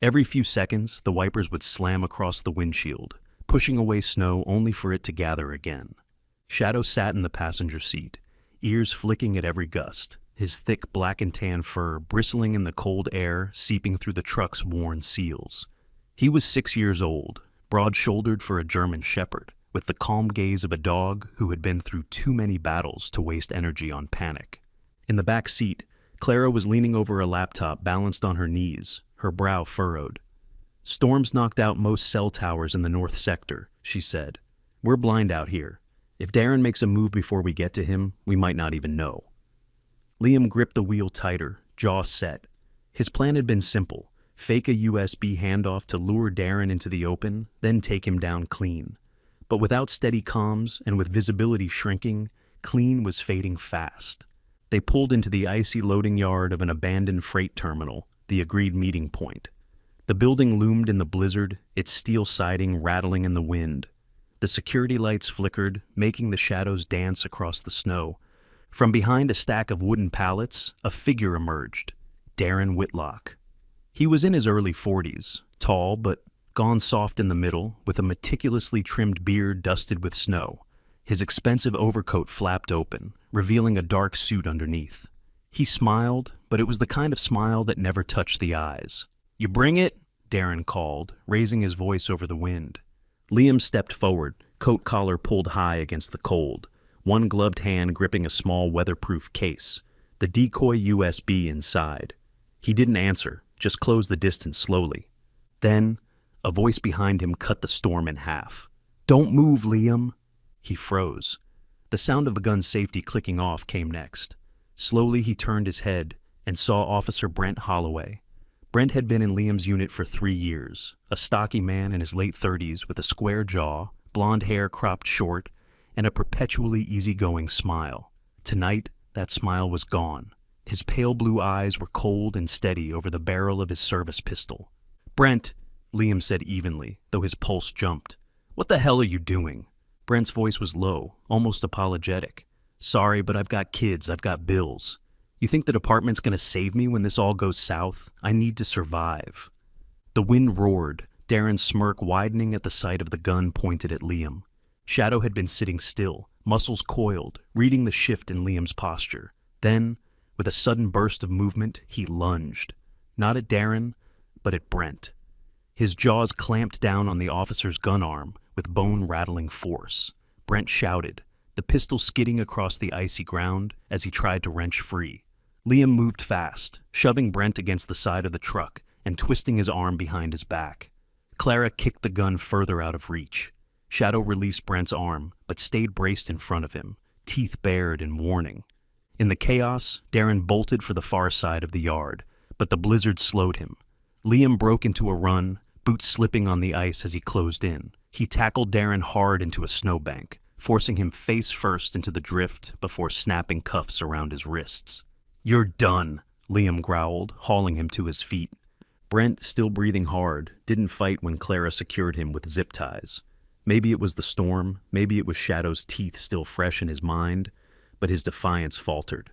Every few seconds, the wipers would slam across the windshield, pushing away snow only for it to gather again. Shadow sat in the passenger seat, ears flicking at every gust, his thick black and tan fur bristling in the cold air seeping through the truck's worn seals. He was 6 years old, broad-shouldered for a German shepherd, with the calm gaze of a dog who had been through too many battles to waste energy on panic. In the back seat, Clara was leaning over a laptop balanced on her knees, her brow furrowed. "Storms knocked out most cell towers in the north sector," she said. "We're blind out here. If Darren makes a move before we get to him, we might not even know." Liam gripped the wheel tighter, jaw set. His plan had been simple: fake a USB handoff to lure Darren into the open, then take him down clean. But without steady comms and with visibility shrinking, clean was fading fast. They pulled into the icy loading yard of an abandoned freight terminal, the agreed meeting point. The building loomed in the blizzard, its steel siding rattling in the wind. The security lights flickered, making the shadows dance across the snow. From behind a stack of wooden pallets, a figure emerged: Darren Whitlock. He was in his early 40s, tall but gone soft in the middle, with a meticulously trimmed beard dusted with snow. His expensive overcoat flapped open, revealing a dark suit underneath. He smiled, but it was the kind of smile that never touched the eyes. "You bring it?" Darren called, raising his voice over the wind. Liam stepped forward, coat collar pulled high against the cold, one gloved hand gripping a small weatherproof case, the decoy USB inside. He didn't answer, just closed the distance slowly. Then, a voice behind him cut the storm in half. "Don't move, Liam." He froze. The sound of a gun's safety clicking off came next. Slowly he turned his head and saw Officer Brent Holloway. Brent had been in Liam's unit for 3 years, a stocky man in his late 30s with a square jaw, blonde hair cropped short, and a perpetually easygoing smile. Tonight, that smile was gone. His pale blue eyes were cold and steady over the barrel of his service pistol. "Brent," Liam said evenly, though his pulse jumped. "What the hell are you doing?" Brent's voice was low, almost apologetic. "Sorry, but I've got kids, I've got bills. You think the department's gonna save me when this all goes south? I need to survive." The wind roared, Darren's smirk widening at the sight of the gun pointed at Liam. Shadow had been sitting still, muscles coiled, reading the shift in Liam's posture. Then, with a sudden burst of movement, he lunged. Not at Darren, but at Brent. His jaws clamped down on the officer's gun arm with bone-rattling force. Brent shouted, the pistol skidding across the icy ground as he tried to wrench free. Liam moved fast, shoving Brent against the side of the truck and twisting his arm behind his back. Clara kicked the gun further out of reach. Shadow released Brent's arm, but stayed braced in front of him, teeth bared in warning. In the chaos, Darren bolted for the far side of the yard, but the blizzard slowed him. Liam broke into a run, boots slipping on the ice as he closed in. He tackled Darren hard into a snowbank, forcing him face first into the drift before snapping cuffs around his wrists. "You're done," Liam growled, hauling him to his feet. Brent, still breathing hard, didn't fight when Clara secured him with zip ties. Maybe it was the storm, maybe it was Shadow's teeth still fresh in his mind, but his defiance faltered.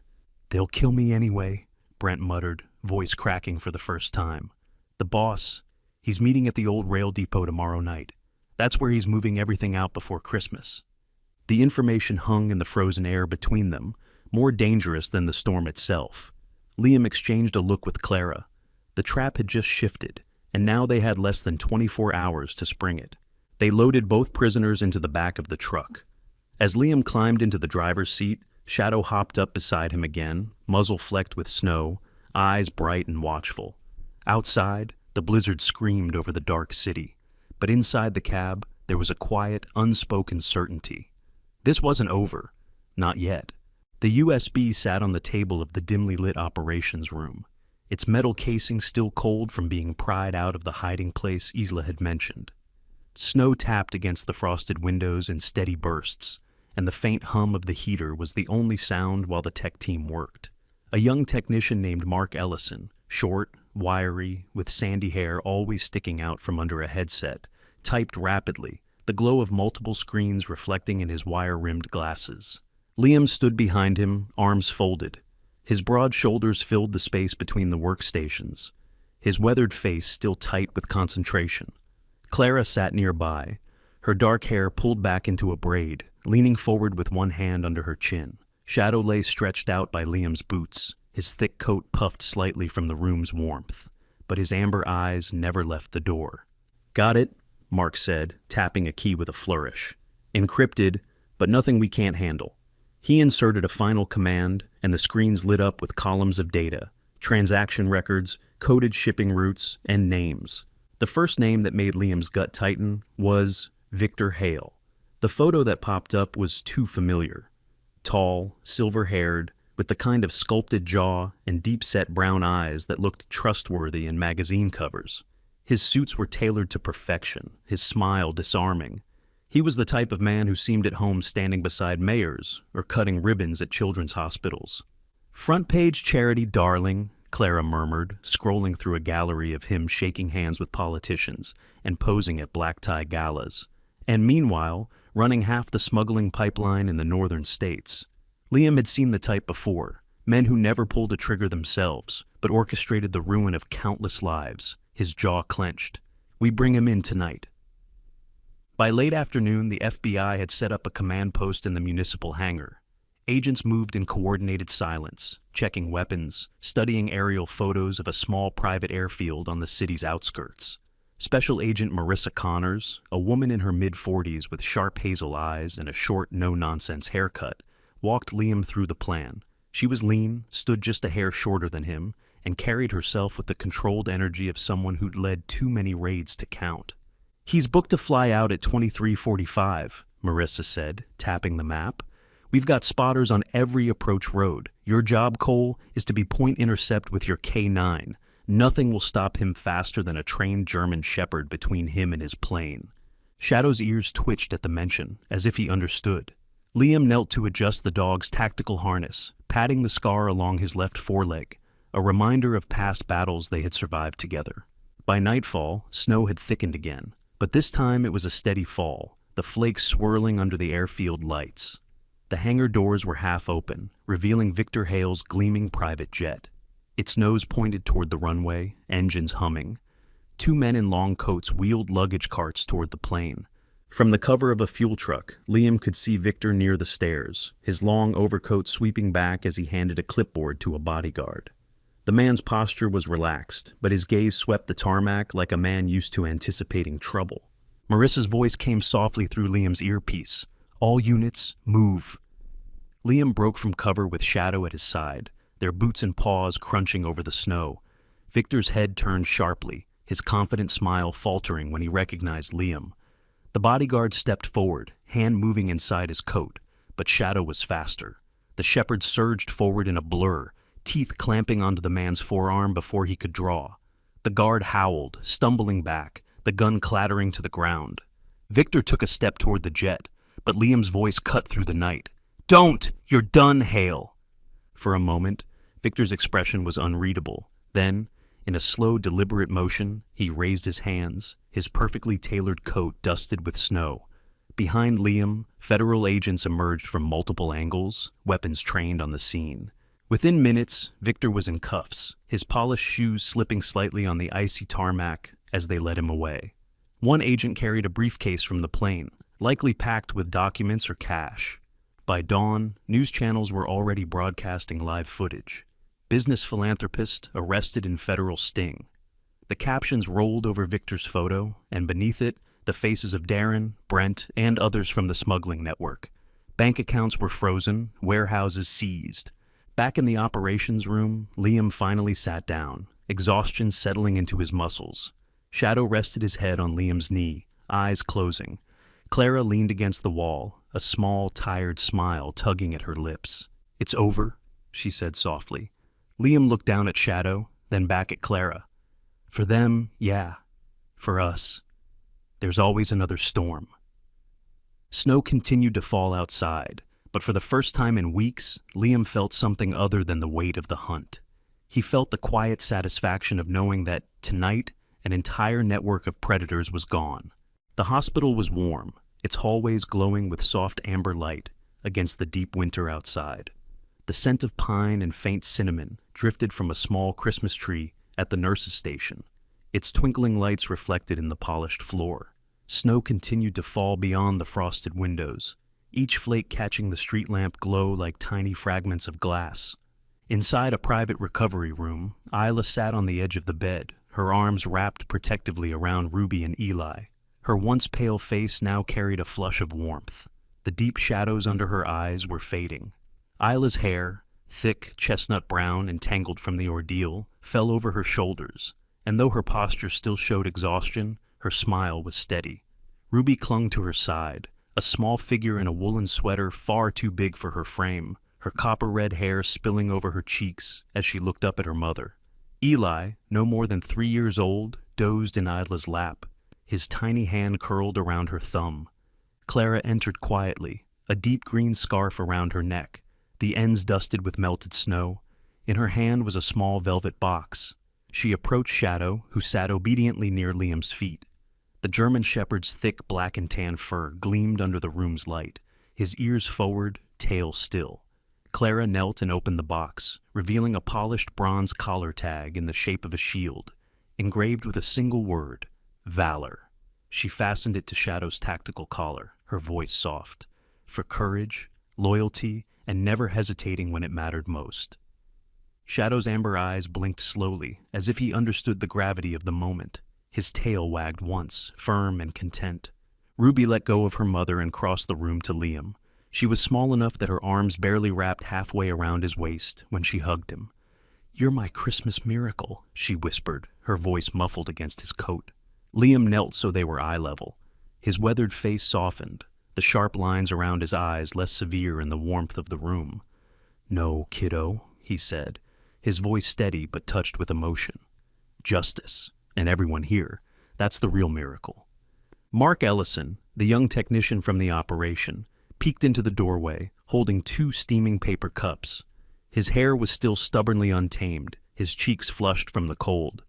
"They'll kill me anyway," Brent muttered, voice cracking for the first time. "The boss, he's meeting at the old rail depot tomorrow night. That's where he's moving everything out before Christmas." The information hung in the frozen air between them, more dangerous than the storm itself. Liam exchanged a look with Clara. The trap had just shifted, and now they had less than 24 hours to spring it. They loaded both prisoners into the back of the truck. As Liam climbed into the driver's seat, Shadow hopped up beside him again, muzzle flecked with snow, eyes bright and watchful. Outside, the blizzard screamed over the dark city, but inside the cab, there was a quiet, unspoken certainty. This wasn't over. Not yet. The USB sat on the table of the dimly lit operations room, its metal casing still cold from being pried out of the hiding place Isla had mentioned. Snow tapped against the frosted windows in steady bursts, and the faint hum of the heater was the only sound while the tech team worked. A young technician named Mark Ellison, short, wiry, with sandy hair always sticking out from under a headset, typed rapidly, the glow of multiple screens reflecting in his wire-rimmed glasses. Liam stood behind him, arms folded. His broad shoulders filled the space between the workstations, his weathered face still tight with concentration. Clara sat nearby, her dark hair pulled back into a braid, leaning forward with one hand under her chin. Shadow lay stretched out by Liam's boots, his thick coat puffed slightly from the room's warmth, but his amber eyes never left the door. "Got it," Mark said, tapping a key with a flourish. "Encrypted, but nothing we can't handle." He inserted a final command, and the screens lit up with columns of data, transaction records, coded shipping routes, and names. The first name that made Liam's gut tighten was Victor Hale. The photo that popped up was too familiar. Tall, silver-haired, with the kind of sculpted jaw and deep-set brown eyes that looked trustworthy in magazine covers. His suits were tailored to perfection, his smile disarming. He was the type of man who seemed at home standing beside mayors or cutting ribbons at children's hospitals. "Front page charity, darling," Clara murmured, scrolling through a gallery of him shaking hands with politicians and posing at black-tie galas. And meanwhile, running half the smuggling pipeline in the northern states. Liam had seen the type before, men who never pulled a trigger themselves, but orchestrated the ruin of countless lives. His jaw clenched. "We bring him in tonight." By late afternoon, the FBI had set up a command post in the municipal hangar. Agents moved in coordinated silence, checking weapons, studying aerial photos of a small private airfield on the city's outskirts. Special Agent Marissa Connors, a woman in her mid-40s with sharp hazel eyes and a short, no-nonsense haircut, walked Liam through the plan. She was lean, stood just a hair shorter than him, and carried herself with the controlled energy of someone who'd led too many raids to count. "He's booked to fly out at 23:45, Marissa said, tapping the map. "We've got spotters on every approach road. Your job, Cole, is to be point intercept with your K9. Nothing will stop him faster than a trained German shepherd between him and his plane." Shadow's ears twitched at the mention, as if he understood. Liam knelt to adjust the dog's tactical harness, patting the scar along his left foreleg, a reminder of past battles they had survived together. By nightfall, snow had thickened again, but this time it was a steady fall, the flakes swirling under the airfield lights. The hangar doors were half open, revealing Victor Hale's gleaming private jet. Its nose pointed toward the runway, engines humming. Two men in long coats wheeled luggage carts toward the plane. From the cover of a fuel truck, Liam could see Victor near the stairs, his long overcoat sweeping back as he handed a clipboard to a bodyguard. The man's posture was relaxed, but his gaze swept the tarmac like a man used to anticipating trouble. Marissa's voice came softly through Liam's earpiece. "All units, move." Liam broke from cover with Shadow at his side, their boots and paws crunching over the snow. Victor's head turned sharply, his confident smile faltering when he recognized Liam. The bodyguard stepped forward, hand moving inside his coat, but Shadow was faster. The shepherd surged forward in a blur, teeth clamping onto the man's forearm before he could draw. The guard howled, stumbling back, the gun clattering to the ground. Victor took a step toward the jet, but Liam's voice cut through the night. "Don't! You're done, Hale!" For a moment, Victor's expression was unreadable. Then, in a slow, deliberate motion, he raised his hands, his perfectly tailored coat dusted with snow. Behind Liam, federal agents emerged from multiple angles, weapons trained on the scene. Within minutes, Victor was in cuffs, his polished shoes slipping slightly on the icy tarmac as they led him away. One agent carried a briefcase from the plane, likely packed with documents or cash. By dawn, news channels were already broadcasting live footage. "Business philanthropist arrested in federal sting." The captions rolled over Victor's photo, and beneath it, the faces of Darren, Brent, and others from the smuggling network. Bank accounts were frozen, warehouses seized. Back in the operations room, Liam finally sat down, exhaustion settling into his muscles. Shadow rested his head on Liam's knee, eyes closing. Clara leaned against the wall, a small, tired smile tugging at her lips. "It's over," she said softly. Liam looked down at Shadow, then back at Clara. "For them, yeah. For us, there's always another storm." Snow continued to fall outside, but for the first time in weeks, Liam felt something other than the weight of the hunt. He felt the quiet satisfaction of knowing that, tonight, an entire network of predators was gone. The hospital was warm, its hallways glowing with soft amber light against the deep winter outside. The scent of pine and faint cinnamon drifted from a small Christmas tree at the nurse's station, its twinkling lights reflected in the polished floor. Snow continued to fall beyond the frosted windows, each flake catching the street lamp glow like tiny fragments of glass. Inside a private recovery room, Isla sat on the edge of the bed, her arms wrapped protectively around Ruby and Eli. Her once pale face now carried a flush of warmth. The deep shadows under her eyes were fading. Isla's hair, thick, chestnut brown and tangled from the ordeal, fell over her shoulders, and though her posture still showed exhaustion, her smile was steady. Ruby clung to her side, a small figure in a woolen sweater far too big for her frame, her copper-red hair spilling over her cheeks as she looked up at her mother. Eli, no more than 3 years old, dozed in Isla's lap, his tiny hand curled around her thumb. Clara entered quietly, a deep green scarf around her neck, the ends dusted with melted snow. In her hand was a small velvet box. She approached Shadow, who sat obediently near Liam's feet. The German shepherd's thick black and tan fur gleamed under the room's light, his ears forward, tail still. Clara knelt and opened the box, revealing a polished bronze collar tag in the shape of a shield, engraved with a single word, Valor. She fastened it to Shadow's tactical collar, her voice soft. For courage, loyalty, and never hesitating when it mattered most. Shadow's amber eyes blinked slowly, as if he understood the gravity of the moment. His tail wagged once, firm and content. Ruby let go of her mother and crossed the room to Liam. She was small enough that her arms barely wrapped halfway around his waist when she hugged him. "You're my Christmas miracle," she whispered, her voice muffled against his coat. Liam knelt so they were eye level. His weathered face softened, the sharp lines around his eyes less severe in the warmth of the room. "No, kiddo," he said, his voice steady but touched with emotion. "Justice, and everyone here, that's the real miracle." Mark Ellison, the young technician from the operation, peeked into the doorway, holding 2 steaming paper cups. His hair was still stubbornly untamed, his cheeks flushed from the cold.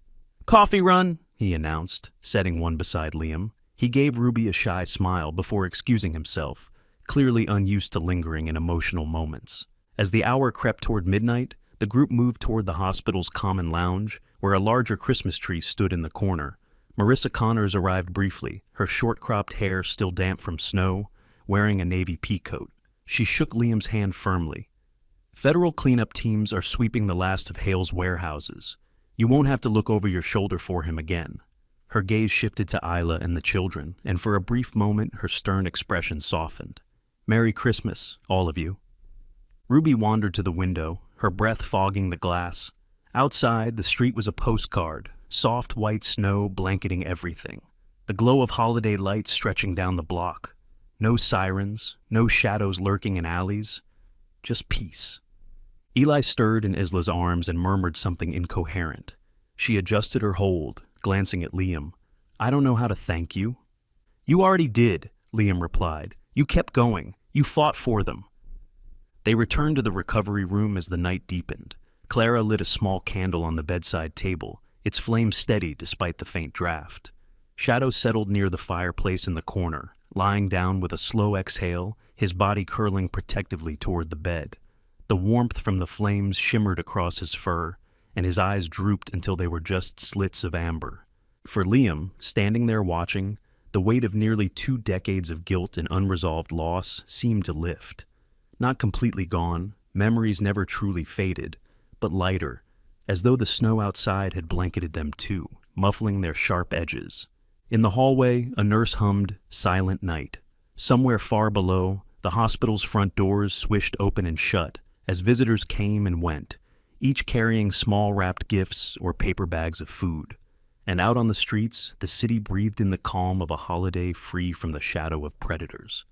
"Coffee run," he announced, setting one beside Liam. He gave Ruby a shy smile before excusing himself, clearly unused to lingering in emotional moments. As the hour crept toward midnight, the group moved toward the hospital's common lounge, where a larger Christmas tree stood in the corner. Marissa Connors arrived briefly, her short-cropped hair still damp from snow, wearing a navy pea coat. She shook Liam's hand firmly. "Federal cleanup teams are sweeping the last of Hale's warehouses. You won't have to look over your shoulder for him again." Her gaze shifted to Isla and the children, and for a brief moment her stern expression softened. "Merry Christmas, all of you." Ruby wandered to the window, her breath fogging the glass. Outside, the street was a postcard, soft white snow blanketing everything. The glow of holiday lights stretching down the block. No sirens, no shadows lurking in alleys, just peace. Eli stirred in Isla's arms and murmured something incoherent. She adjusted her hold, glancing at Liam. "I don't know how to thank you." "You already did," Liam replied. "You kept going. You fought for them." They returned to the recovery room as the night deepened. Clara lit a small candle on the bedside table, its flame steady despite the faint draft. Shadow settled near the fireplace in the corner, lying down with a slow exhale, his body curling protectively toward the bed. The warmth from the flames shimmered across his fur, and his eyes drooped until they were just slits of amber. For Liam, standing there watching, the weight of nearly 2 decades of guilt and unresolved loss seemed to lift. Not completely gone, memories never truly faded, but lighter, as though the snow outside had blanketed them too, muffling their sharp edges. In the hallway, a nurse hummed "Silent Night." Somewhere far below, the hospital's front doors swished open and shut as visitors came and went, each carrying small wrapped gifts or paper bags of food. And out on the streets, the city breathed in the calm of a holiday free from the shadow of predators.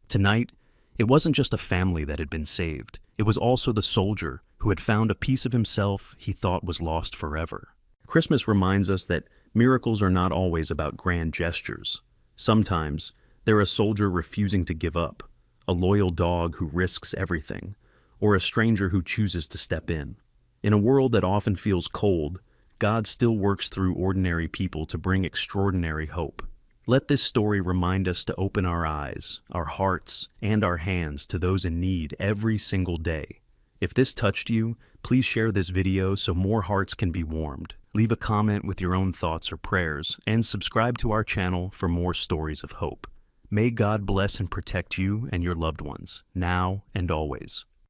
Tonight, it wasn't just a family that had been saved. It was also the soldier who had found a piece of himself he thought was lost forever. Christmas reminds us that miracles are not always about grand gestures. Sometimes, they're a soldier refusing to give up, a loyal dog who risks everything, or a stranger who chooses to step in. In a world that often feels cold, God still works through ordinary people to bring extraordinary hope. Let this story remind us to open our eyes, our hearts, and our hands to those in need every single day. If this touched you, please share this video so more hearts can be warmed. Leave a comment with your own thoughts or prayers, and subscribe to our channel for more stories of hope. May God bless and protect you and your loved ones, now and always.